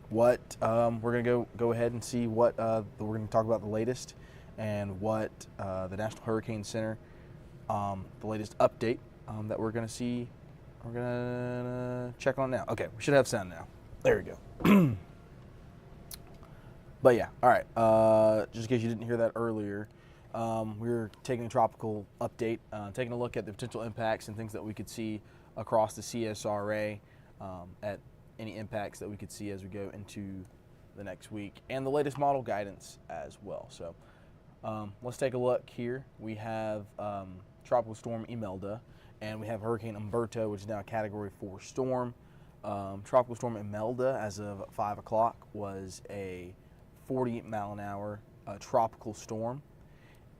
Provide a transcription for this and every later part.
what we're going to go ahead and see what we're going to talk about the latest and what the National Hurricane Center, the latest update that we're going to see. We're going to check on now. Okay, we should have sound now. There we go. But yeah, all right. Just in case you didn't hear that earlier, we were taking a tropical update, taking a look at the potential impacts and things that we could see across the CSRA, at any impacts that we could see as we go into the next week, and the latest model guidance as well. So let's take a look here. We have Tropical Storm Imelda, and we have Hurricane Humberto, which is now a Category 4 storm. Tropical Storm Imelda, as of 5 o'clock, was a 40-mile-an-hour tropical storm,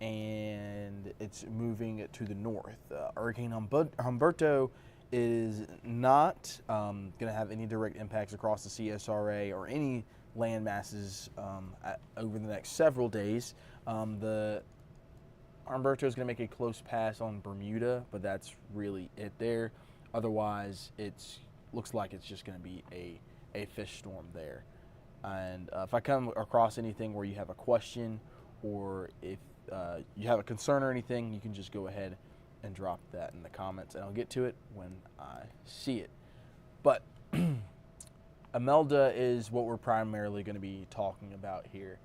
and it's moving to the north. Hurricane Humberto is not going to have any direct impacts across the CSRA or any land masses over the next several days. The Humberto is going to make a close pass on Bermuda, but that's really it there. Otherwise, it looks like it's just going to be a fish storm there. And if I come across anything where you have a question, or if you have a concern or anything, you can just go ahead and drop that in the comments, and I'll get to it when I see it. But Imelda is what we're primarily going to be talking about here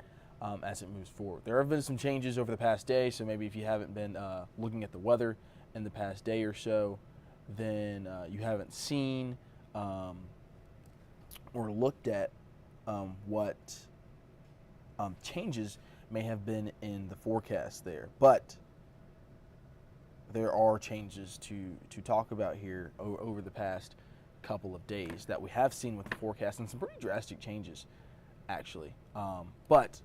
as it moves forward. There have been some changes over the past day, so maybe if you haven't been looking at the weather in the past day or so, then you haven't seen or looked at what changes may have been in the forecast there. But there are changes to talk about here over the past couple of days that we have seen with the forecast, and some pretty drastic changes, actually. But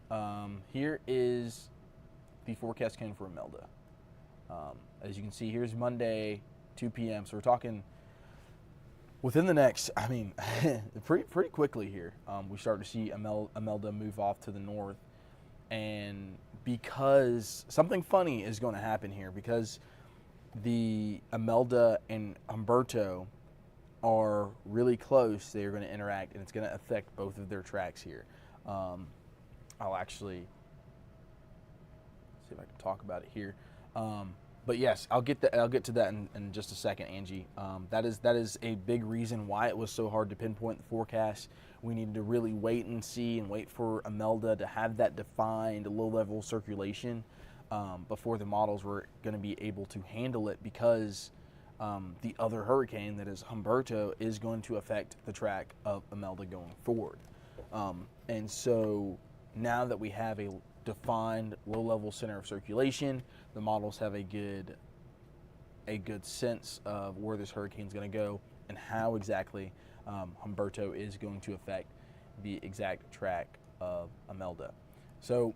here is the forecast came for Imelda. As you can see, here's Monday, 2 p.m. So we're talking within the next, pretty quickly here. We start to see Imelda move off to the north, and because something funny is going to happen here, because the Imelda and Humberto are really close, they are going to interact, and it's going to affect both of their tracks here. I'll actually see if I can talk about it here. But yes, I'll get to that in just a second, Angie. That is a big reason why it was so hard to pinpoint the forecast. We needed to really wait and see and wait for Imelda to have that defined low-level circulation before the models were going to be able to handle it, because the other hurricane, that is Humberto, is going to affect the track of Imelda going forward. And so now that we have a defined low-level center of circulation, the models have a good sense of where this hurricane is going to go and how exactly Humberto is going to affect the exact track of Imelda. So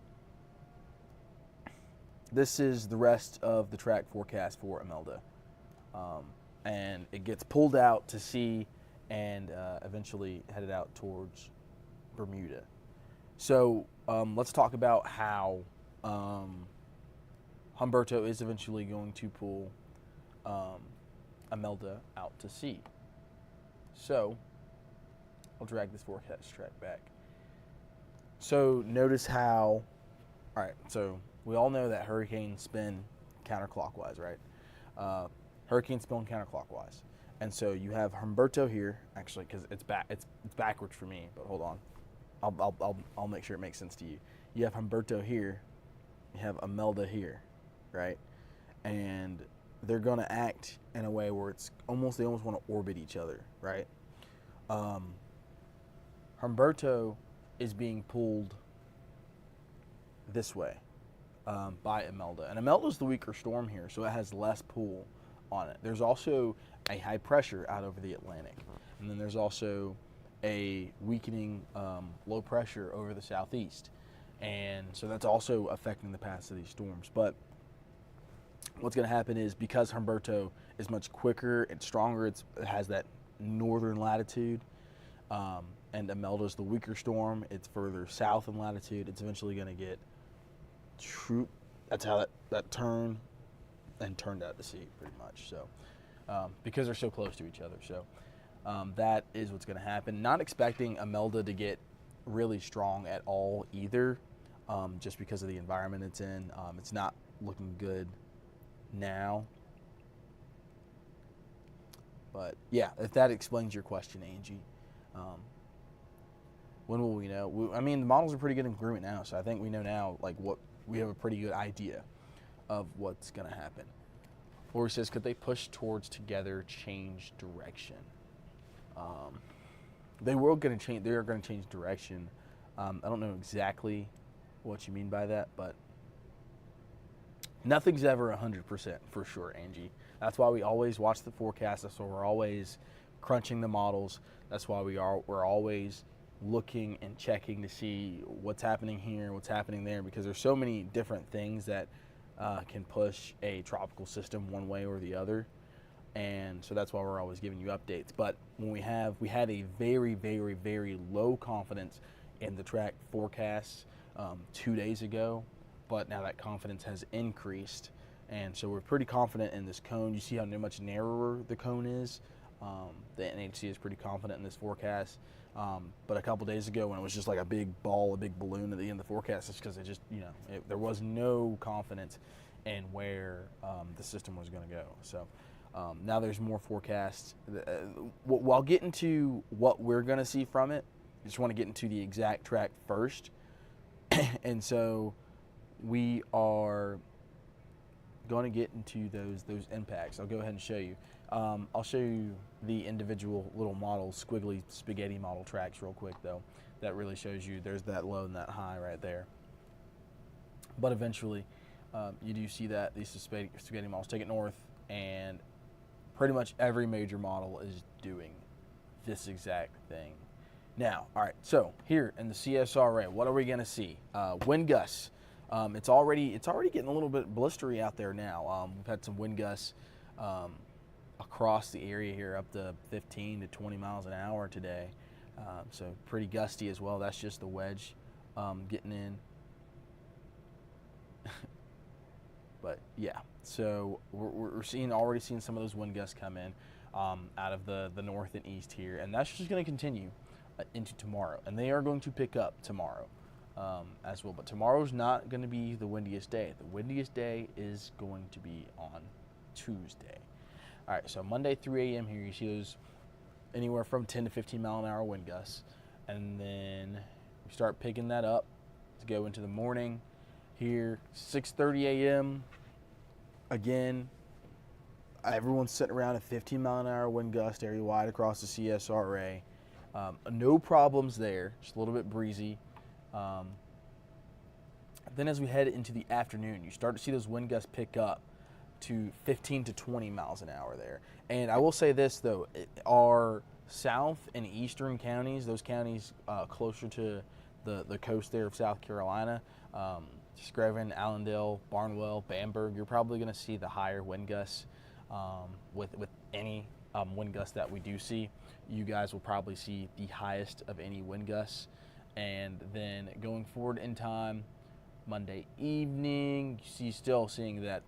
this is the rest of the track forecast for Imelda. And it gets pulled out to sea and eventually headed out towards Bermuda. So let's talk about how Humberto is eventually going to pull Imelda out to sea. So I'll drag this forecast track back. So notice how, all right, so we all know that hurricanes spin counterclockwise, right? Hurricanes spin counterclockwise. And so you have Humberto here, actually, because it's backwards for me, but hold on. I'll make sure it makes sense to you. You have Humberto here, you have Imelda here, right? And they're going to act in a way where they almost want to orbit each other, right? Humberto is being pulled this way by Imelda, and Imelda is the weaker storm here, so it has less pull on it. There's also a high pressure out over the Atlantic, and then there's also a weakening low pressure over the southeast, and so that's also affecting the paths of these storms. But what's going to happen is, because Humberto is much quicker and stronger, it has that northern latitude, and Imelda is the weaker storm. It's further south in latitude. It's eventually going to get that's how that turned out to sea, pretty much. So because they're so close to each other. So that is what's going to happen. Not expecting Imelda to get really strong at all either, just because of the environment it's in. It's not looking good now. But yeah, if that explains your question, Angie. When will we know? I mean, the models are pretty good in agreement now, so I think we know now, like, what we have a pretty good idea of what's going to happen. Lori says, could they push towards together, change direction? They were going to change. They are going to change direction. I don't know exactly what you mean by that, but nothing's ever 100% for sure, Angie. That's why we always watch the forecast. That's why we're always crunching the models. That's why we're always looking and checking to see what's happening here, what's happening there, because there's so many different things that can push a tropical system one way or the other. And so that's why we're always giving you updates. But when we had a very, very, very low confidence in the track forecasts 2 days ago, but now that confidence has increased. And so we're pretty confident in this cone. You see how much narrower the cone is. The NHC is pretty confident in this forecast. But a couple days ago when it was just like a big ball, a big balloon at the end of the forecast, it's because there was no confidence in where the system was going to go. So now there's more forecasts. I'll get into what we're going to see from it. I just want to get into the exact track first. And so we are going to get into those impacts. I'll go ahead and show you. I'll show you the individual little models, squiggly spaghetti model tracks real quick though. That really shows you there's that low and that high right there. But eventually you do see that these spaghetti models take it north, and pretty much every major model is doing this exact thing. Now, all right, so here in the CSRA, what are we going to see? Wind gusts. It's already getting a little bit blistery out there now. We've had some wind gusts across the area here, up to 15 to 20 miles an hour today. So pretty gusty as well. That's just the wedge getting in. But yeah, so we're already seeing some of those wind gusts come in out of the north and east here, and that's just going to continue into tomorrow, and they are going to pick up tomorrow as well. But tomorrow's not going to be the windiest day. The windiest day is going to be on Tuesday. All right, so Monday 3 a.m. here, you see those anywhere from 10 to 15 mile an hour wind gusts, and then we start picking that up to go into the morning. Here, 6:30 a.m. Again, everyone's sitting around a 15 mile an hour wind gust area wide across the CSRA. No problems there, just a little bit breezy. Then as we head into the afternoon, you start to see those wind gusts pick up to 15 to 20 miles an hour there. And I will say this though, our south and eastern counties, those counties closer to the coast there of South Carolina, Screven, Allendale, Barnwell, Bamberg, you're probably going to see the higher wind gusts. With any wind gusts that we do see, you guys will probably see the highest of any wind gusts. And then going forward in time, Monday evening, still seeing that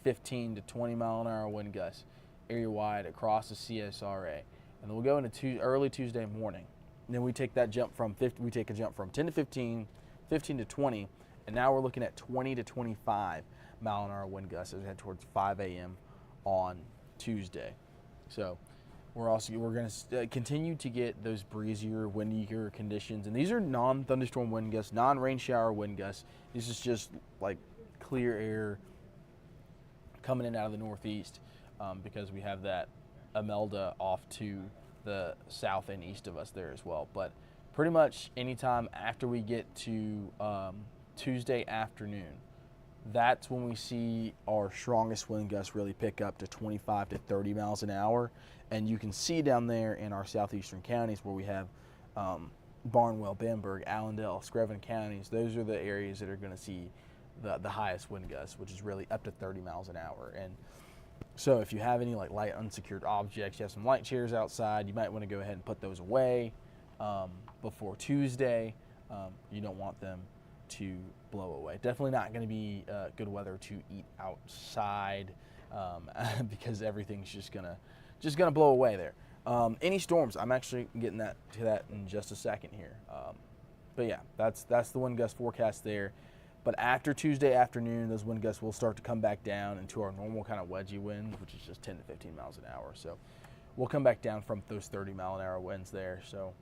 15 to 20 mile an hour wind gusts area wide across the CSRA. And then we'll go into early Tuesday morning. And then we take that jump from 10 to 15, 15 to 20, and now we're looking at 20 to 25 mile an hour wind gusts as we head towards 5 a.m. on Tuesday. So we're going to continue to get those breezier, windier conditions, and these are non-thunderstorm wind gusts, non-rain shower wind gusts. This is just like clear air coming in out of the northeast because we have that Imelda off to the south and east of us there as well. But pretty much anytime after we get to Tuesday afternoon, that's when we see our strongest wind gusts really pick up to 25 to 30 miles an hour. And you can see down there in our southeastern counties where we have Barnwell, Bamberg, Allendale, Screven counties, those are the areas that are going to see the highest wind gusts, which is really up to 30 miles an hour. And so if you have any like light unsecured objects, you have some light chairs outside, you might want to go ahead and put those away before Tuesday. You don't want them to blow away. Definitely not going to be good weather to eat outside because everything's just gonna blow away there. Any storms? I'm actually getting to that in just a second here. But yeah, that's the wind gust forecast there. But after Tuesday afternoon, those wind gusts will start to come back down into our normal kind of wedgie wind, which is just 10 to 15 miles an hour. So we'll come back down from those 30-mile-an-hour winds there. So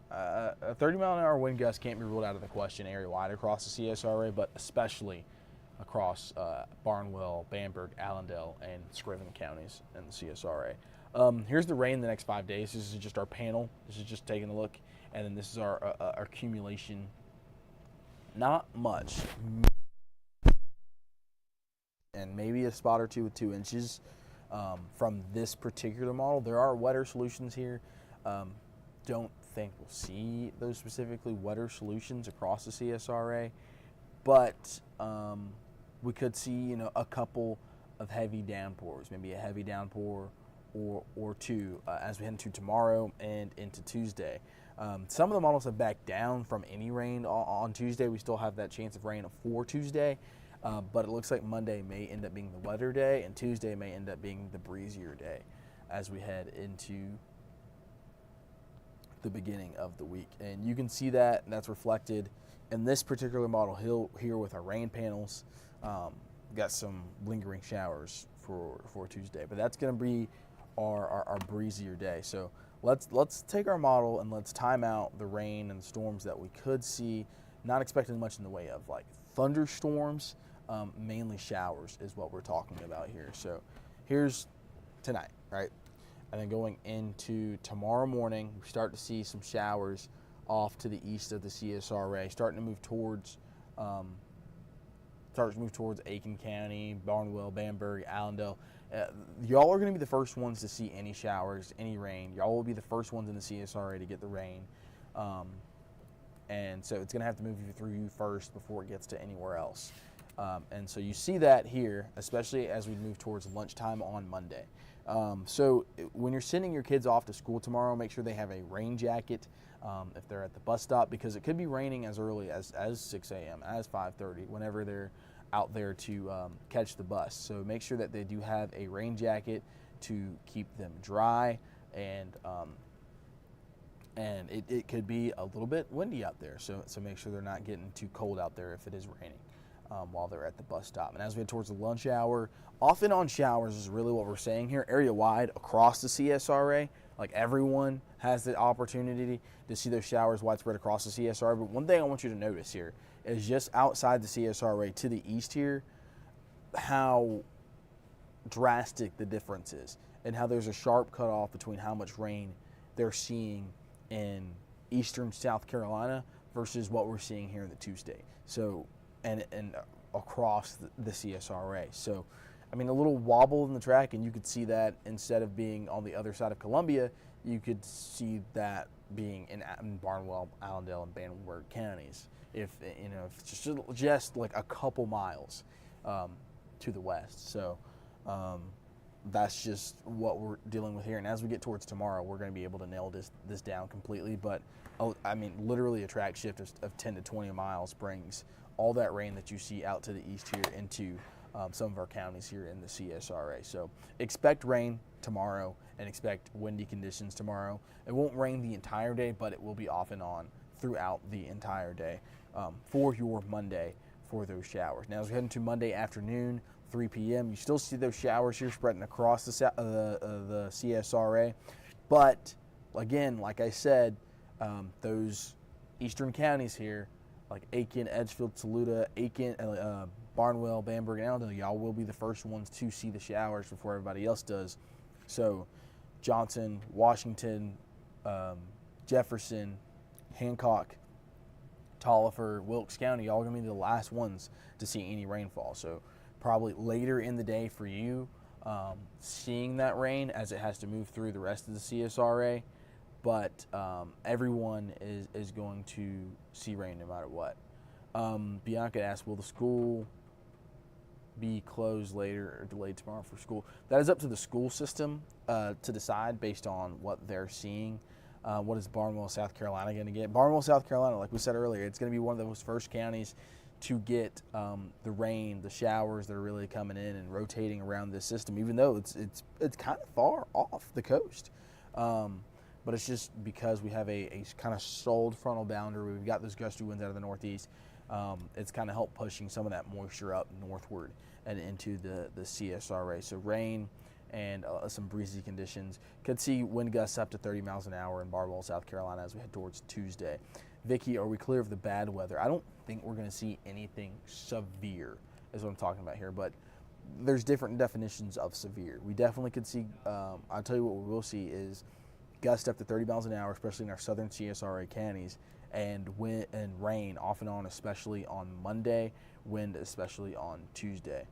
a 30-mile-an-hour wind gust can't be ruled out of the question area-wide across the CSRA, but especially across Barnwell, Bamberg, Allendale, and Scrivener counties in the CSRA. Here's the rain the next 5 days. This is just our panel. This is just taking a look. And then this is our accumulation. Not much. And maybe a spot or two with 2 inches from this particular model. There are wetter solutions here. Don't think we'll see those specifically wetter solutions across the CSRA. But we could see, a couple of heavy downpours, maybe a heavy downpour or 2 as we head into tomorrow and into Tuesday. Some of the models have backed down from any rain on Tuesday. We still have that chance of rain for Tuesday, but it looks like Monday may end up being the wetter day, and Tuesday may end up being the breezier day as we head into the beginning of the week. And you can see that, and that's reflected in this particular model here with our rain panels. Got some lingering showers for Tuesday, but that's going to be our breezier day. So let's take our model and let's time out the rain and the storms that we could see. Not expecting much in the way of like thunderstorms, mainly showers is what we're talking about here. So here's tonight, right? And then going into tomorrow morning, we start to see some showers off to the east of the CSRA, starting to move towards Aiken County, Barnwell, Bamberg, Allendale. Y'all are going to be the first ones to see any showers, any rain. Y'all will be the first ones in the CSRA to get the rain. And so it's going to have to move through you first before it gets to anywhere else. And so you see that here, especially as we move towards lunchtime on Monday. So when you're sending your kids off to school tomorrow, make sure they have a rain jacket if they're at the bus stop, because it could be raining as early as 6 a.m., as 5:30, whenever they're out there to catch the bus. So make sure that they do have a rain jacket to keep them dry, and it could be a little bit windy out there. So make sure they're not getting too cold out there if it is raining while they're at the bus stop. And as we head towards the lunch hour, off and on showers is really what we're saying here, area-wide across the CSRA. Like, everyone has the opportunity to see those showers widespread across the CSRA. But one thing I want you to notice here is just outside the CSRA to the east here, how drastic the difference is, and how there's a sharp cutoff between how much rain they're seeing in eastern South Carolina versus what we're seeing here in the Tuesday. So, and across the CSRA. So, I mean, a little wobble in the track, and you could see that instead of being on the other side of Columbia, you could see that being in Barnwell, Allendale, and Bamberg counties. If it's just like a couple miles to the west. So that's just what we're dealing with here. And as we get towards tomorrow, we're going to be able to nail this down completely. But I mean, literally a track shift of 10 to 20 miles brings all that rain that you see out to the east here into some of our counties here in the CSRA. So expect rain tomorrow and expect windy conditions tomorrow. It won't rain the entire day, but it will be off and on throughout the entire day for your Monday for those showers. Now, as we head into Monday afternoon, 3 p.m., you still see those showers here spreading across the CSRA. But again, like I said, those eastern counties here, like Aiken, Edgefield, Saluda, Aiken, Barnwell, Bamberg, and Allendale, y'all will be the first ones to see the showers before everybody else does. So Johnson, Washington, Jefferson, Hancock, Tolliver, Wilkes County, y'all are going to be the last ones to see any rainfall. So probably later in the day for you, seeing that rain as it has to move through the rest of the CSRA. But everyone is going to see rain no matter what. Bianca asked, will the school be closed later or delayed tomorrow for school? That is up to the school system to decide based on what they're seeing. What is Barnwell, South Carolina going to get? Barnwell, South Carolina, like we said earlier, it's going to be one of those first counties to get the rain, the showers that are really coming in and rotating around this system, even though it's kind of far off the coast. but it's just because we have a kind of stalled frontal boundary. We've got those gusty winds out of the northeast. It's kind of helped pushing some of that moisture up northward and into the CSRA. So rain and some breezy conditions. Could see wind gusts up to 30 miles an hour in Barwell, South Carolina as we head towards Tuesday. Vicky, are we clear of the bad weather? I don't think we're going to see anything severe is what I'm talking about here, but there's different definitions of severe. We definitely could see, I'll tell you what we will see is gusts up to 30 miles an hour, especially in our southern CSRA counties, and wind and rain off and on, especially on Monday, wind especially on Tuesday.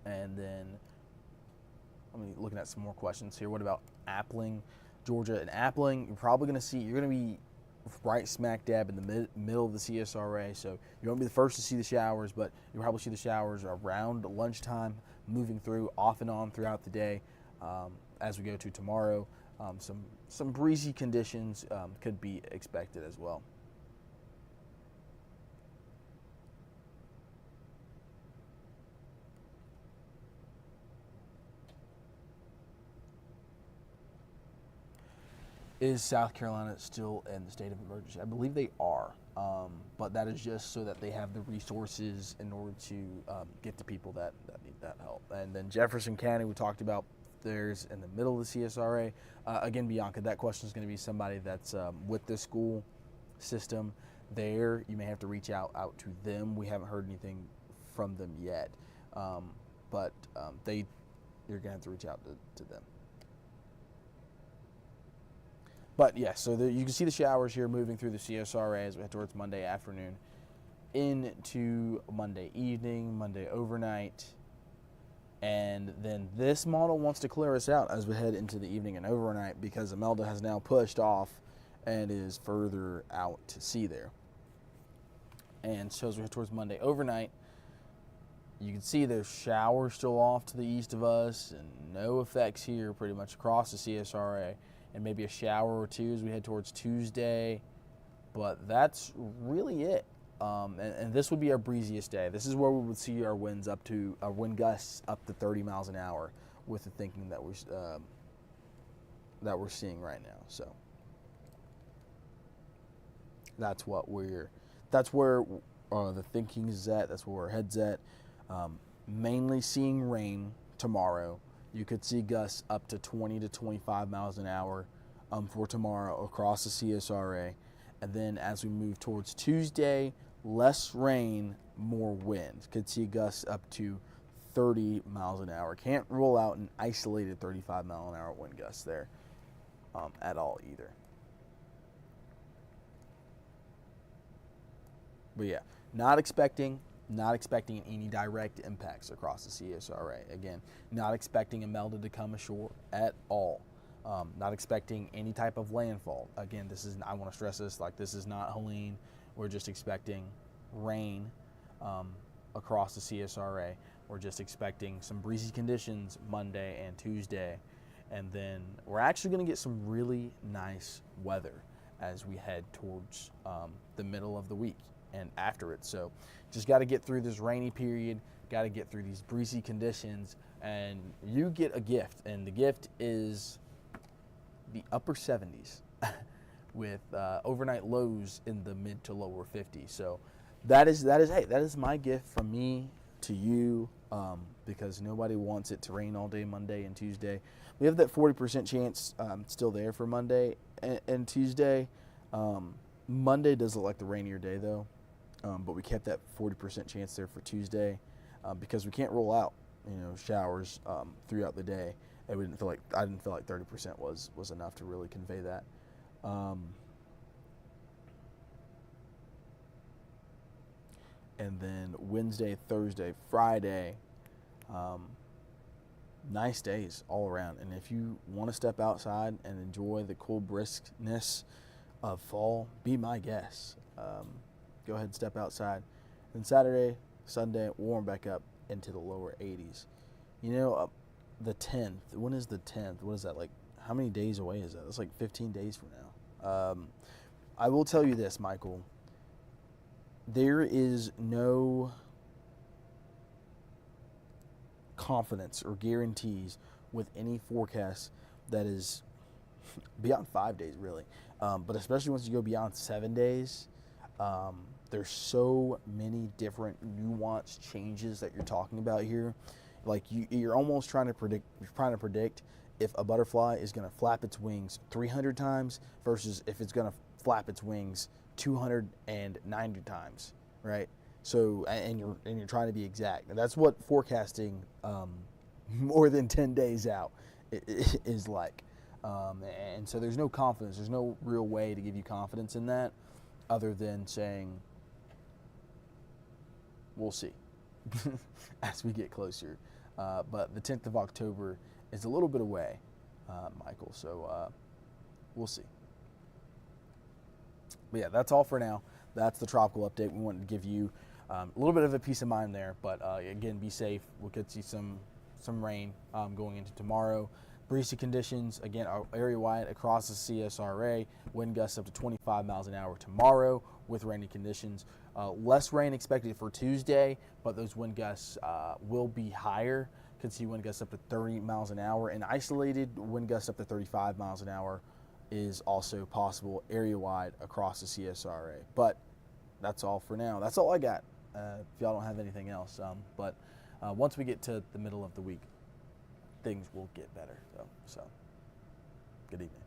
And then, looking at some more questions here. What about Appling, Georgia? And Appling, you're going to be right smack dab in the middle of the CSRA, so you won't be the first to see the showers, but you'll probably see the showers around lunchtime, moving through off and on throughout the day as we go to tomorrow. Some breezy conditions could be expected as well. Is South Carolina still in the state of emergency? I believe they are, but that is just so that they have the resources in order to get to people that need that help. And then Jefferson County, we talked about, there's in the middle of the CSRA. Again, Bianca, that question is going to be somebody that's with the school system there. You may have to reach out to them. We haven't heard anything from them yet, but you're going to have to reach out to them. But yeah, so you can see the showers here moving through the CSRA as we head towards Monday afternoon into Monday evening, Monday overnight. And then this model wants to clear us out as we head into the evening and overnight because Imelda has now pushed off and is further out to sea there. And so as we head towards Monday overnight, you can see there's showers still off to the east of us and no effects here pretty much across the CSRA. And maybe a shower or two as we head towards Tuesday. But that's really it. And this would be our breeziest day. This is where we would see our wind gusts up to 30 miles an hour with the thinking that we're seeing right now. So that's where the thinking is at. That's where our head's at. Mainly seeing rain tomorrow. You could see gusts up to 20 to 25 miles an hour for tomorrow across the CSRA. And then as we move towards Tuesday, less rain, more wind. Could see gusts up to 30 miles an hour. Can't rule out an isolated 35 mile an hour wind gust there at all either. But yeah, not expecting any direct impacts across the CSRA. Again, not expecting Imelda to come ashore at all. Not expecting any type of landfall. Again, I want to stress this, this is not Helene. We're just expecting rain across the CSRA. We're just expecting some breezy conditions Monday and Tuesday. And then we're actually going to get some really nice weather as we head towards the middle of the week and after it. So just got to get through this rainy period, got to get through these breezy conditions, and you get a gift. And the gift is the upper 70s with overnight lows in the mid to lower 50s. So that is my gift from me to you, because nobody wants it to rain all day Monday and Tuesday. We have that 40% chance still there for Monday and Tuesday. Monday does look like the rainier day though. But we kept that 40% chance there for Tuesday because we can't roll out, showers throughout the day, and I didn't feel like 30% was enough to really convey that. And then Wednesday, Thursday, Friday, nice days all around. And if you want to step outside and enjoy the cool briskness of fall, be my guest. Go ahead and step outside. Then Saturday, Sunday, warm back up into the lower 80s. The 10th. When is the 10th? What is that, how many days away is that? That's 15 days from now. I will tell you this, Michael. There is no confidence or guarantees with any forecast that is beyond 5 days, really. But especially once you go beyond 7 days, there's so many different nuanced changes that you're talking about here. Like you're almost trying to predict. You're trying to predict if a butterfly is going to flap its wings 300 times versus if it's going to flap its wings 290 times, right? So, and you're trying to be exact. And that's what forecasting more than 10 days out is like. And so there's no confidence. There's no real way to give you confidence in that other than saying, we'll see as we get closer. But the 10th of October is a little bit away, Michael. So we'll see. But yeah, that's all for now. That's the tropical update. We wanted to give you a little bit of a peace of mind there. But again, be safe. We could see some rain going into tomorrow. Breezy conditions, again, area-wide across the CSRA. Wind gusts up to 25 miles an hour tomorrow with rainy conditions. Less rain expected for Tuesday, but those wind gusts will be higher. Could see wind gusts up to 30 miles an hour. And isolated wind gusts up to 35 miles an hour is also possible area-wide across the CSRA. But that's all for now. That's all I got. If y'all don't have anything else. But once we get to the middle of the week, things will get better. So good evening.